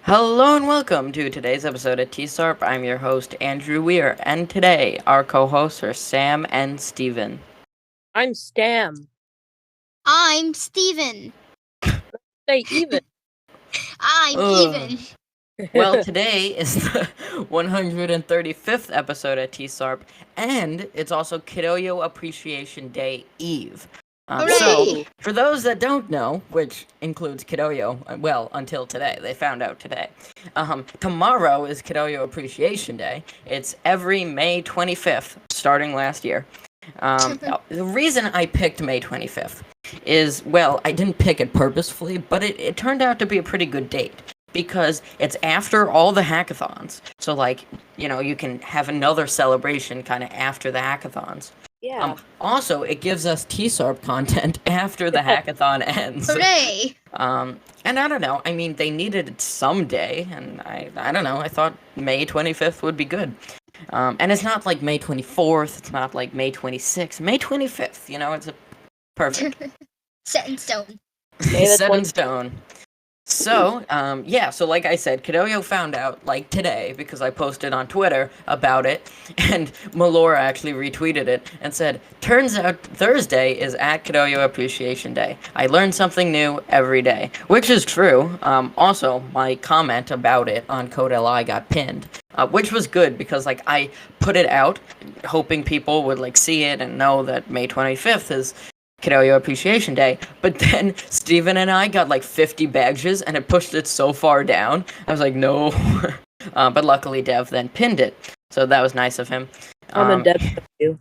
Hello and welcome to today's episode of T-Sarp. I'm your host, Andrew Weir, and today our co-hosts are Sam and Steven. I'm Stam. I'm Steven. Say even. I'm Ugh. even. Well, today is the 135th episode of T-Sarp, and it's also KidOYO Appreciation Day Eve. So, Hooray! for those that don't know, which includes KidOYO, well, until today, they found out today. Tomorrow is KidOYO Appreciation Day. It's every May 25th, starting last year. The reason I picked May 25th is, well, I didn't pick it purposefully, but it turned out to be a pretty good date. Because it's after all the hackathons. So, you can have another celebration kind of after the hackathons. Yeah. Also, it gives us T-Sarp content after the hackathon ends. Hooray! And I don't know. I mean, they needed it someday, and I don't know. I thought May 25th would be good. And it's not like May 24th. It's not like May 26th. May 25th. It's perfect. Set in stone. Set in stone. So, so like I said, KidOYO found out, today, because I posted on Twitter about it, and Melora actually retweeted it, and said, turns out Thursday is at KidOYO Appreciation Day. I learn something new every day, which is true. Also, my comment about it on CodeLI got pinned, which was good, because, I put it out, hoping people would, see it and know that May 25th is KidOYO Appreciation Day, but then Steven and I got 50 badges and it pushed it so far down. I was like, no. But luckily Dev then pinned it, so that was nice of him. I'm a Dev too.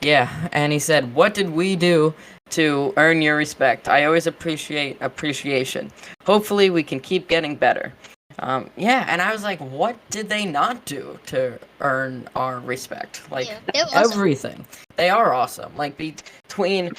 Yeah, and he said, what did we do to earn your respect? I always appreciate appreciation. Hopefully we can keep getting better. And I was like, what did they not do to earn our respect? they're awesome. Everything. They are awesome. Between,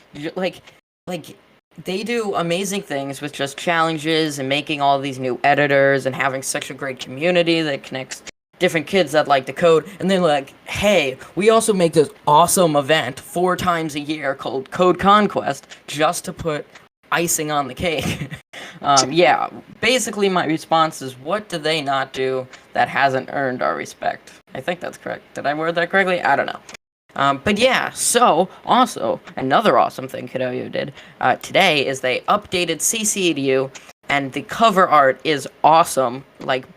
they do amazing things with just challenges and making all these new editors and having such a great community that connects different kids that like to code. And they're like, hey, we also make this awesome event 4 times a year called Code Conquest just to put icing on the cake. Basically my response is, what do they not do that hasn't earned our respect? I think that's correct. Did I word that correctly? I don't know. So also another awesome thing KidOYO did today is they updated CCEDU, and the cover art is awesome.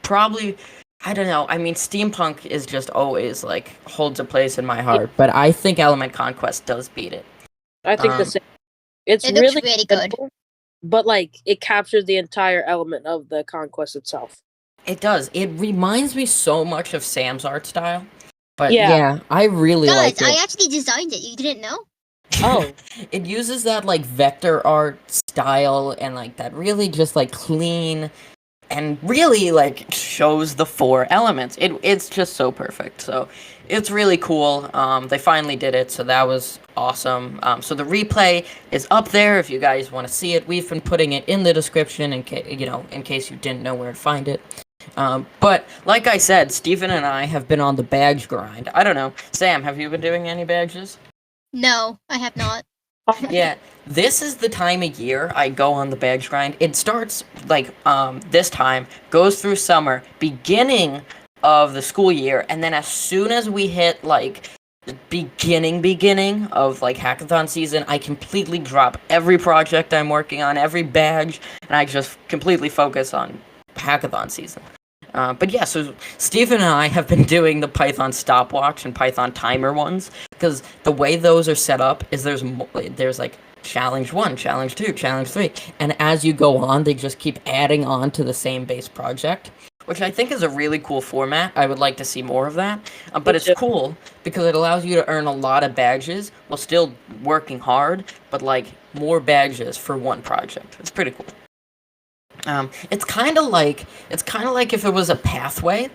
Probably, I don't know. I mean, steampunk is just always holds a place in my heart, but I think Element Conquest does beat it. I think the same. It looks really really good. But it captures the entire element of the conquest itself. It does. It reminds me so much of Sam's art style. But Yeah. I really like Guys, it. I actually designed it. You didn't know? Oh, It uses that vector art style and that really just clean and really shows the 4 elements. It's just so perfect. So it's really cool. They finally did it, so that was awesome. So the replay is up there if you guys want to see it. We've been putting it in the description in case you didn't know where to find it. But like I said, Steven and I have been on the badge grind. I don't know. Sam, have you been doing any badges? No, I have not. Yeah, this is the time of year I go on the badge grind. It starts this time, goes through summer, beginning of the school year, and then as soon as we hit the beginning of hackathon season, I completely drop every project I'm working on, every badge, and I just completely focus on hackathon season. So Steve and I have been doing the Python stopwatch and Python timer ones, because the way those are set up is there's challenge 1, challenge 2, challenge 3, and as you go on, they just keep adding on to the same base project, which I think is a really cool format. I would like to see more of that, but it's cool because it allows you to earn a lot of badges while still working hard, but more badges for one project. It's pretty cool. It's kind of like if it was a pathway,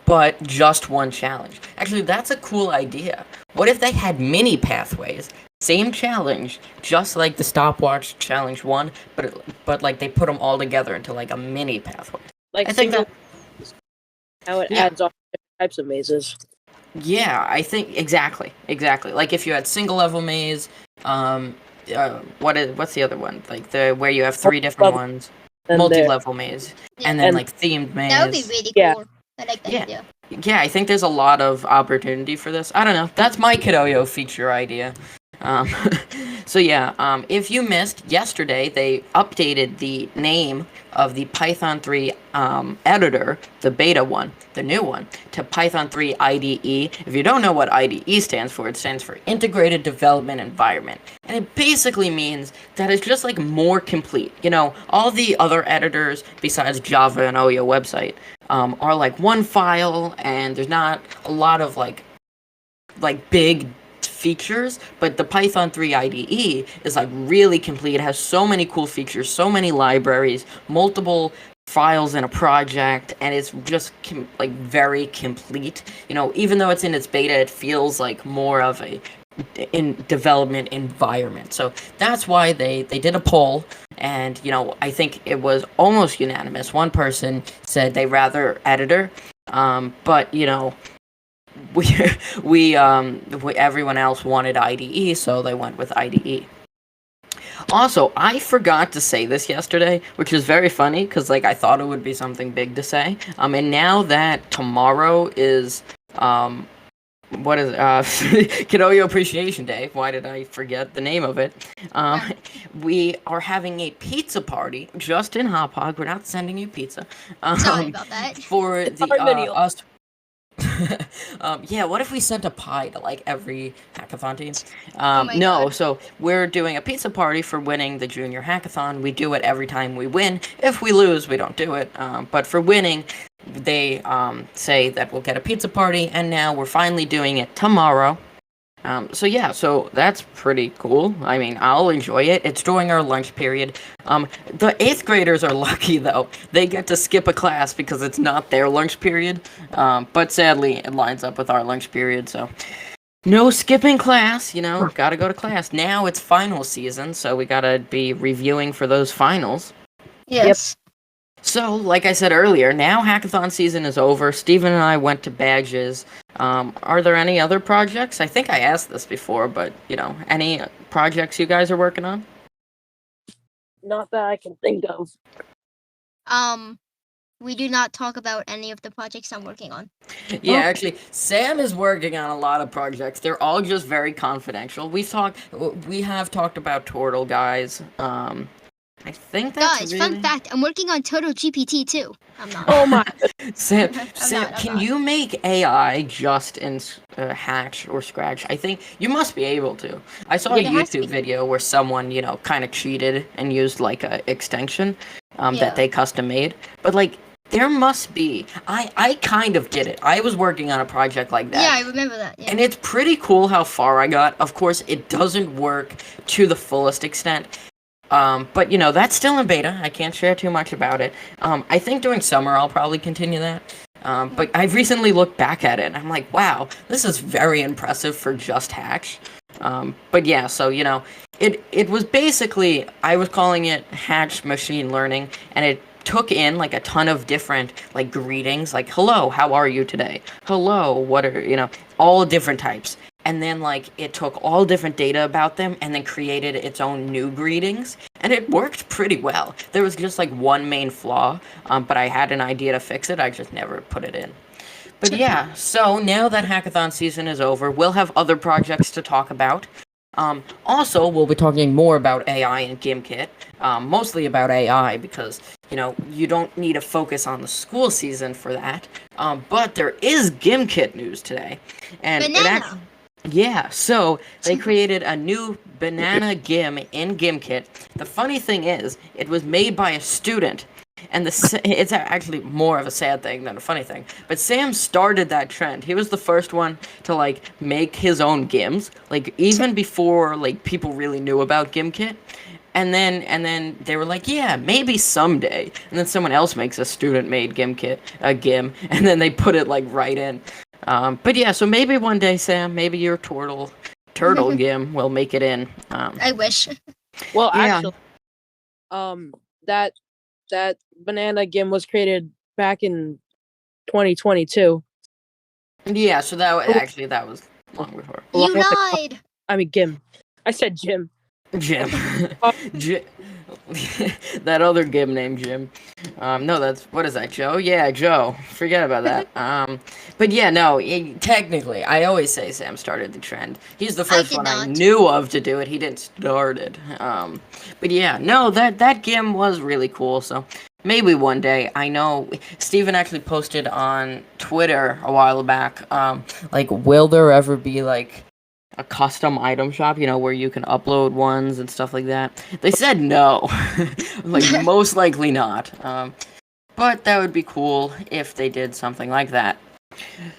but just one challenge. Actually, that's a cool idea. What if they had mini pathways, same challenge, just like the stopwatch challenge 1, but they put them all together into a mini pathway. I think that how it adds on different types of mazes. Yeah, I think exactly. If you had single level maze, what's the other one? Where you have 3 different ones. And multi-level maze, Yeah. and then And- like themed maze. That would be really Yeah. cool. I like that Yeah. idea. Yeah, I think there's a lot of opportunity for this. I don't know. That's my KidOYO feature idea. Um, so yeah, if you missed yesterday, they updated the name of the Python 3 editor, the beta one, the new one, to Python 3 IDE. If you don't know what IDE stands for, it stands for Integrated Development Environment. And it basically means that it's just like more complete. You know, all the other editors besides Java and OYO website are like one file, and there's not a lot of like big features, but the Python 3 IDE is like really complete. It has so many cool features, so many libraries, multiple files in a project, and it's just like very complete. You know, even though it's in its beta, it feels like more of a in development environment. So that's why they did a poll, and you know, I think it was almost unanimous. One person said they rather editor, but you know, we everyone else wanted IDE, so they went with IDE. Also, I forgot to say this yesterday, which is very funny because like I thought it would be something big to say. And now that tomorrow is what is KidOYO Appreciation Day? Why did I forget the name of it? We are having a pizza party just in Hop Hog. We're not sending you pizza. Sorry about that. For the our video. us. Yeah, what if we sent a pie to like every hackathon team? my No, God. so we're doing a pizza party for winning the junior hackathon. We do it every time we win. If we lose, we don't do it. But for winning, they say that we'll get a pizza party, and now we're finally doing it tomorrow. So yeah, so that's pretty cool. I mean, I'll enjoy it. It's during our lunch period. The 8th graders are lucky though. They get to skip a class because it's not their lunch period. But sadly, it lines up with our lunch period, so no skipping class, you know, gotta go to class. Now it's final season, so we gotta be reviewing for those finals. Yes. So, like I said earlier, now hackathon season is over. Steven and I went to Badges. Are there any other projects? I think I asked this before, but, you know, any projects you guys are working on? Not that I can think of. We do not talk about any of the projects I'm working on. Yeah, actually, Sam is working on a lot of projects. They're all just very confidential. We have talked about Turtle, guys. I think that's Guys, really... fun fact, I'm working on Total GPT too. I'm not. Oh my! Sam, I'm can not. you make AI just in Hatch or Scratch? I think you must be able to. I saw a Yeah, it has to YouTube be. video where someone, you know, kind of cheated and used like a extension Yeah. that they custom made. But like, there must be. I kind of did it. I was working on a project like that. Yeah, I remember that. Yeah. And it's pretty cool how far I got. Of course, it doesn't work to the fullest extent. But you know, that's still in beta. I can't share too much about it. I think during summer I'll probably continue that. But I've recently looked back at it and I'm like, wow, this is very impressive for just Hatch. But yeah, so you know, it was basically, I was calling it Hatch machine learning, and it took in like a ton of different like greetings, like hello, how are you today? Hello, what are, you know, all different types. And then like it took all different data about them and then created its own new greetings, and it worked pretty well. There was just like one main flaw, but I had an idea to fix it. I just never put it in. But yeah, so now that hackathon season is over, we'll have other projects to talk about. Also, we'll be talking more about AI and GimKit, mostly about AI because, you know, you don't need to focus on the school season for that. But there is GimKit news today. And Banana. it actually... Yeah, so they created a new banana gim in GimKit. The funny thing is, it was made by a student, and it's actually more of a sad thing than a funny thing. But Sam started that trend. He was the first one to like make his own gims, like even before like people really knew about GimKit. And then they were like, yeah, maybe someday. And then someone else makes a student-made a gim, and then they put it like right in. But yeah, so maybe one day, Sam, maybe your turtle gim will make it in. I wish. Well, Yeah. actually, that banana gim was created back in 2022. Yeah, so that was long before. You lied. I mean, gim. I said Jim. Jim. That other Gim named Jim. No, what is that, Joe? Yeah, Joe. Forget about that. But yeah, no, technically, I always say Sam started the trend. He's the first did one I not. knew of to do it. He didn't start it. But yeah, no, that Gim was really cool. So maybe one day. I know Steven actually posted on Twitter a while back. Like, will there ever be like a custom item shop, where you can upload ones and stuff like that? They said no. Like, most likely not. But that would be cool if they did something like that.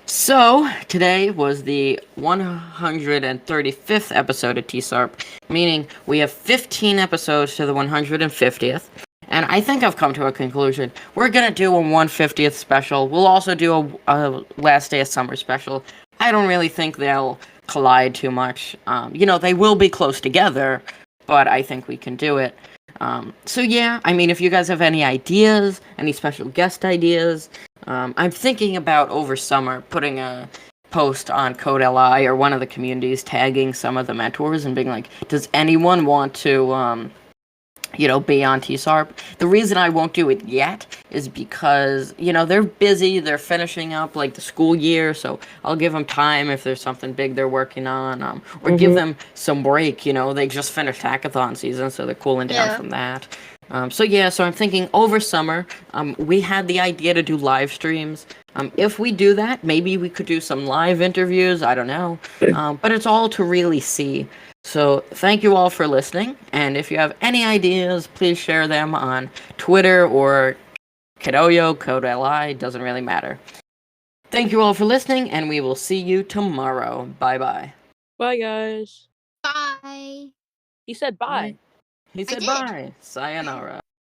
So, today was the 135th episode of TSARP, meaning we have 15 episodes to the 150th. And I think I've come to a conclusion. We're going to do a 150th special. We'll also do a last day of summer special. I don't really think they'll collide too much. They will be close together, but I think we can do it. So yeah, I mean, if you guys have any ideas, any special guest ideas, I'm thinking about over summer putting a post on KidOYO or one of the communities tagging some of the mentors and being like, does anyone want to be on TSARP? The reason I won't do it yet is because, they're busy, they're finishing up, like, the school year, so I'll give them time if there's something big they're working on, or give them some break, they just finished hackathon season, so they're cooling down from that. So I'm thinking over summer, we had the idea to do live streams. If we do that, maybe we could do some live interviews, I don't know, but it's all to really see. So thank you all for listening, and if you have any ideas, please share them on Twitter or KidOYO, KidOYO, doesn't really matter. Thank you all for listening, and we will see you tomorrow. Bye-bye. Bye, guys. Bye. He said bye. He said did. bye. Sayonara.